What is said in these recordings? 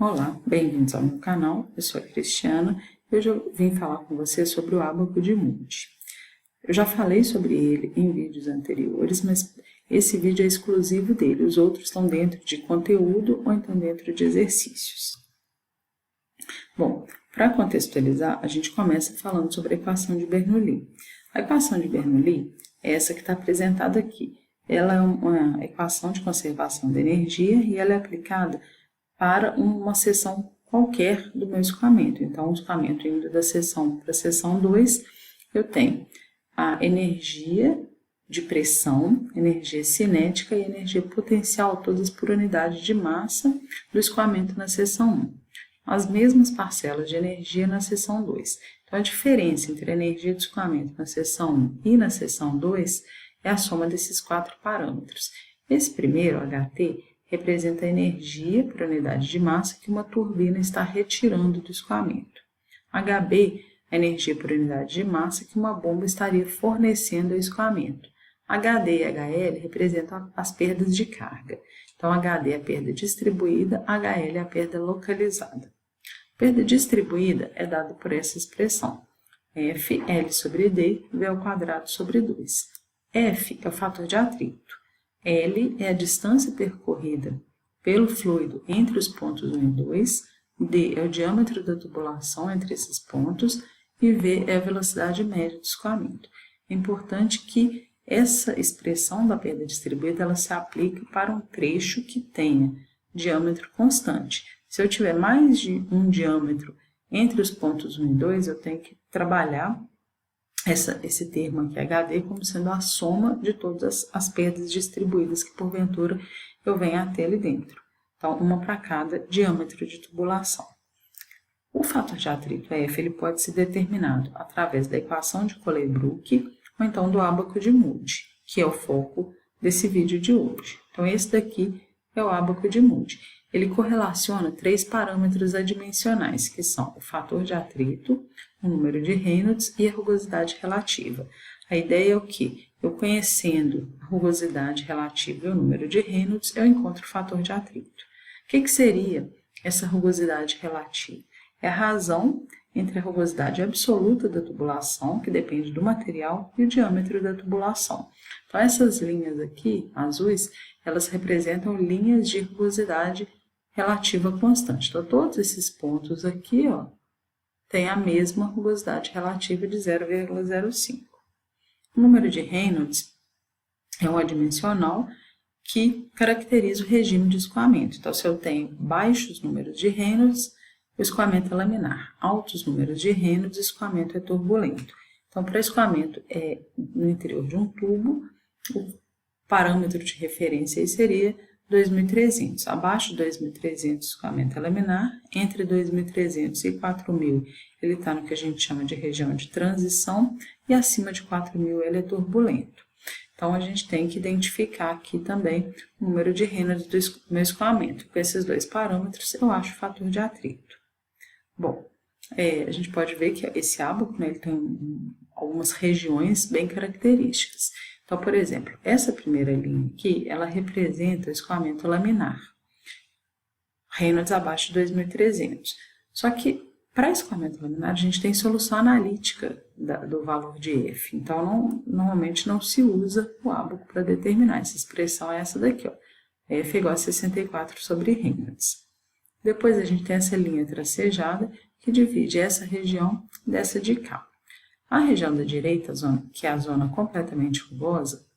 Olá, bem-vindos ao meu canal, eu sou a Cristiana e hoje eu vim falar com você sobre o ábaco de Moody. Eu já falei sobre ele em vídeos anteriores, mas esse vídeo é exclusivo dele, os outros estão dentro de conteúdo ou então dentro de exercícios. Bom, para contextualizar, a gente começa falando sobre a equação de Bernoulli. A equação de Bernoulli é essa que está apresentada aqui. Ela é uma equação de conservação da energia e ela é aplicada para uma seção qualquer do meu escoamento. Então, o escoamento indo da seção para a seção 2, eu tenho a energia de pressão, energia cinética e energia potencial, todas por unidade de massa do escoamento na seção 1. As mesmas parcelas de energia na seção 2. Então, a diferença entre a energia de escoamento na seção 1 e na seção 2 é a soma desses quatro parâmetros. Esse primeiro, HT, representa a energia por unidade de massa que uma turbina está retirando do escoamento. HB, a energia por unidade de massa que uma bomba estaria fornecendo ao escoamento. HD e HL representam as perdas de carga. Então, HD é a perda distribuída, HL é a perda localizada. A perda distribuída é dada por essa expressão. F, L sobre D, V ao quadrado sobre 2. F é o fator de atrito. L é a distância percorrida pelo fluido entre os pontos 1 e 2, D é o diâmetro da tubulação entre esses pontos e V é a velocidade média do escoamento. É importante que essa expressão da perda distribuída ela se aplique para um trecho que tenha diâmetro constante. Se eu tiver mais de um diâmetro entre os pontos 1 e 2, eu tenho que trabalhar esse termo aqui, HD, como sendo a soma de todas as perdas distribuídas que, porventura, eu venha a ter ali dentro. Então, uma para cada diâmetro de tubulação. O fator de atrito F ele pode ser determinado através da equação de Colebrook ou então do ábaco de Moody, que é o foco desse vídeo de hoje. Então, esse daqui é o ábaco de Moody. Ele correlaciona três parâmetros adimensionais, que são o fator de atrito, o número de Reynolds e a rugosidade relativa. A ideia é o quê? Eu conhecendo a rugosidade relativa e o número de Reynolds, eu encontro o fator de atrito. O que seria essa rugosidade relativa? É a razão entre a rugosidade absoluta da tubulação, que depende do material, e o diâmetro da tubulação. Então, essas linhas aqui, azuis, elas representam linhas de rugosidade relativa constante. Então, todos esses pontos aqui, ó, têm a mesma rugosidade relativa de 0,05. O número de Reynolds é um adimensional que caracteriza o regime de escoamento. Então, se eu tenho baixos números de Reynolds, o escoamento é laminar. Altos números de Reynolds, o escoamento é turbulento. Então, para escoamento no interior de um tubo, o parâmetro de referência aí seria 2.300. Abaixo de 2.300 o escoamento é laminar, entre 2.300 e 4.000 ele está no que a gente chama de região de transição e acima de 4.000 ele é turbulento. Então, a gente tem que identificar aqui também o número de Reynolds do meu escoamento. Com esses dois parâmetros, eu acho o fator de atrito. Bom, a gente pode ver que esse ábaco, né, ele tem algumas regiões bem características. Então, por exemplo, essa primeira linha aqui, ela representa o escoamento laminar. Reynolds abaixo de 2.300. Só que, para escoamento laminar, a gente tem solução analítica do valor de F. Então, normalmente não se usa o ábaco para determinar. Essa expressão é essa daqui, ó. F igual a 64 sobre Reynolds. Depois, a gente tem essa linha tracejada que divide essa região dessa de cá. A região da direita, que é a zona completamente rugosa,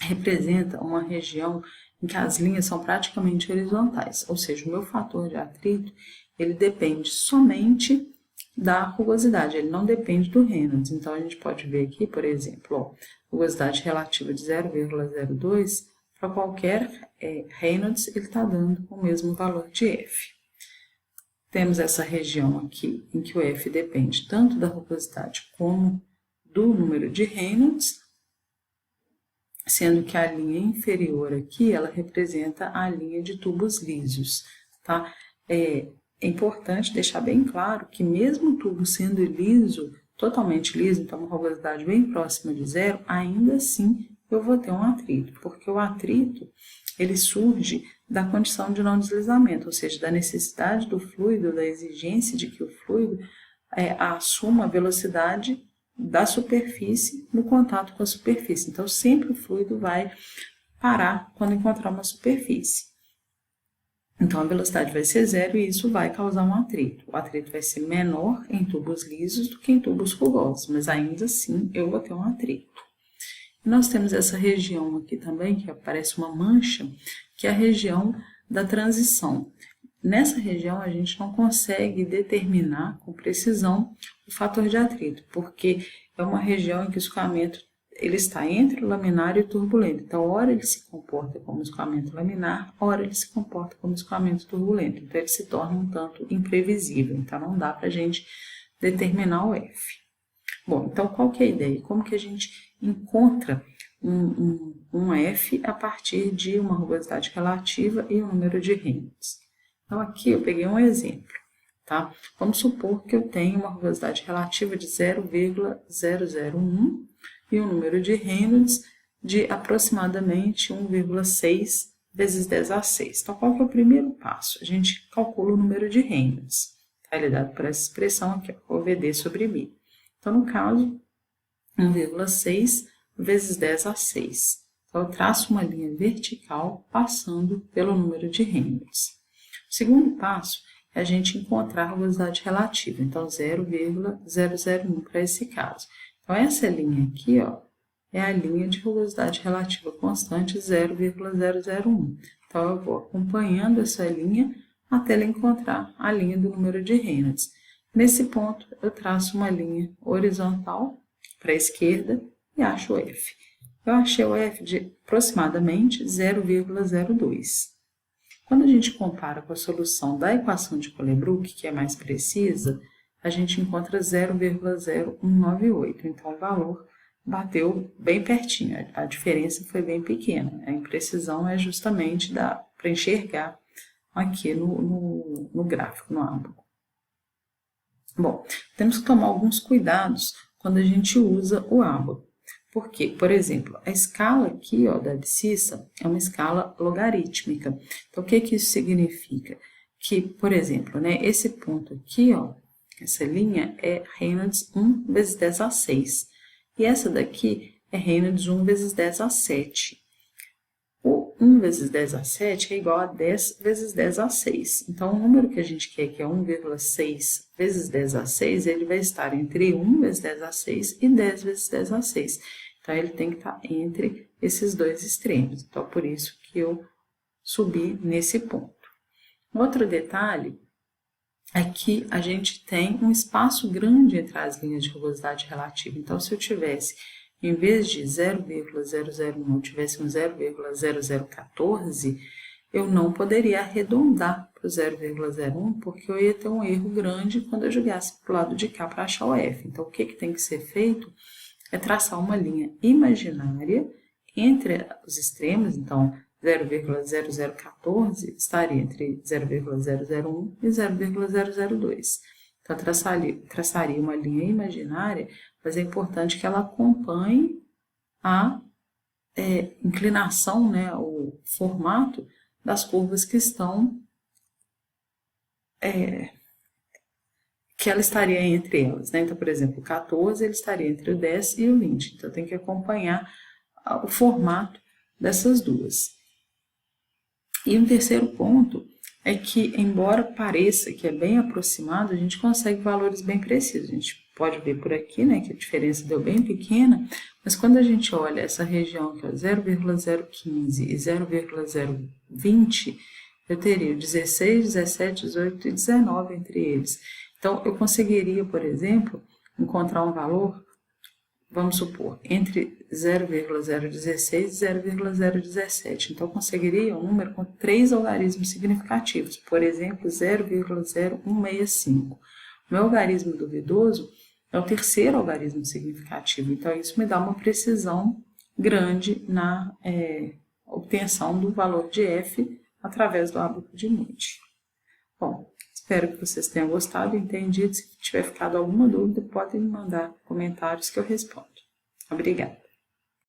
representa uma região em que as linhas são praticamente horizontais, ou seja, o meu fator de atrito ele depende somente da rugosidade, ele não depende do Reynolds. Então, a gente pode ver aqui, por exemplo, ó, rugosidade relativa de 0,02, para qualquer Reynolds, ele está dando o mesmo valor de F. Temos essa região aqui em que o F depende tanto da rugosidade como do número de Reynolds, sendo que a linha inferior aqui, ela representa a linha de tubos lisos, tá? É importante deixar bem claro que mesmo o tubo sendo liso, totalmente liso, então uma rugosidade bem próxima de zero, ainda assim eu vou ter um atrito, porque o atrito ele surge da condição de não deslizamento, ou seja, da necessidade do fluido, da exigência de que o fluido assuma a velocidade da superfície no contato com a superfície. Então, sempre o fluido vai parar quando encontrar uma superfície. Então, a velocidade vai ser zero e isso vai causar um atrito. O atrito vai ser menor em tubos lisos do que em tubos rugosos, mas ainda assim eu vou ter um atrito. E nós temos essa região aqui também, que aparece uma mancha, que é a região da transição. Nessa região, a gente não consegue determinar com precisão o fator de atrito, porque é uma região em que o escoamento ele está entre o laminar e o turbulento. Então, ora ele se comporta como escoamento laminar, ora ele se comporta como escoamento turbulento. Então, ele se torna um tanto imprevisível. Então, não dá para a gente determinar o F. Bom, então, qual que é a ideia? Como que a gente encontra um F a partir de uma rugosidade relativa e um número de Reynolds? Então, aqui eu peguei um exemplo, tá? Vamos supor que eu tenho uma rugosidade relativa de 0,001 e um número de Reynolds de aproximadamente 1,6 vezes 10 a 6. Então, qual que é o primeiro passo? A gente calcula o número de Reynolds. Tá? Ele é dado por essa expressão aqui, ó, OVD sobre μ. Então, no caso, 1,6 vezes 10 a 6. Então, eu traço uma linha vertical passando pelo número de Reynolds. O segundo passo é a gente encontrar a rugosidade relativa, então 0,001 para esse caso. Então, essa linha aqui, ó, é a linha de rugosidade relativa constante 0,001. Então, eu vou acompanhando essa linha até ela encontrar a linha do número de Reynolds. Nesse ponto, eu traço uma linha horizontal para a esquerda e acho o F. Eu achei o F de aproximadamente 0,02. Quando a gente compara com a solução da equação de Colebrook, que é mais precisa, a gente encontra 0,0198. Então, o valor bateu bem pertinho, a diferença foi bem pequena. A imprecisão é justamente para enxergar aqui no gráfico, no ábaco. Bom, temos que tomar alguns cuidados quando a gente usa o ábaco. Porque, por exemplo, a escala aqui, ó, da abscissa é uma escala logarítmica. Então, o que que isso significa? Que, por exemplo, né, esse ponto aqui, ó, essa linha é Reynolds 1 vezes 10 a 6. E essa daqui é Reynolds 1 vezes 10 a 7. O 1 vezes 10 a 7 é igual a 10 vezes 10 a 6. Então, o número que a gente quer, que é 1,6 vezes 10 a 6, ele vai estar entre 1 vezes 10 a 6 e 10 vezes 10 a 6. Então, ele tem que estar entre esses dois extremos. Então, por isso que eu subi nesse ponto. Outro detalhe é que a gente tem um espaço grande entre as linhas de rugosidade relativa. Então, se eu tivesse, em vez de 0,001, eu tivesse um 0,0014, eu não poderia arredondar para o 0,01, porque eu ia ter um erro grande quando eu jogasse para o lado de cá para achar o F. Então, o que tem que ser feito é traçar uma linha imaginária entre os extremos. Então, 0,0014 estaria entre 0,001 e 0,002. Então, traçaria uma linha imaginária, mas é importante que ela acompanhe a inclinação, né, o formato das curvas que estão, que ela estaria entre elas, né? Então, por exemplo, o 14 ele estaria entre o 10 e o 20. Então, tem que acompanhar o formato dessas duas. E um terceiro ponto é que, embora pareça que é bem aproximado, a gente consegue valores bem precisos. A gente pode ver por aqui, né, que a diferença deu bem pequena, mas quando a gente olha essa região que é 0,015 e 0,020, eu teria 16, 17, 18 e 19 entre eles. Então, eu conseguiria, por exemplo, encontrar um valor, vamos supor, entre 0,016 e 0,017. Então, eu conseguiria um número com 3 algarismos significativos, por exemplo, 0,0165. O meu algarismo duvidoso é o terceiro algarismo significativo, então isso me dá uma precisão grande na obtenção do valor de F através do ábaco de Moody. Bom, espero que vocês tenham gostado e entendido. Se tiver ficado alguma dúvida, podem me mandar comentários que eu respondo. Obrigada.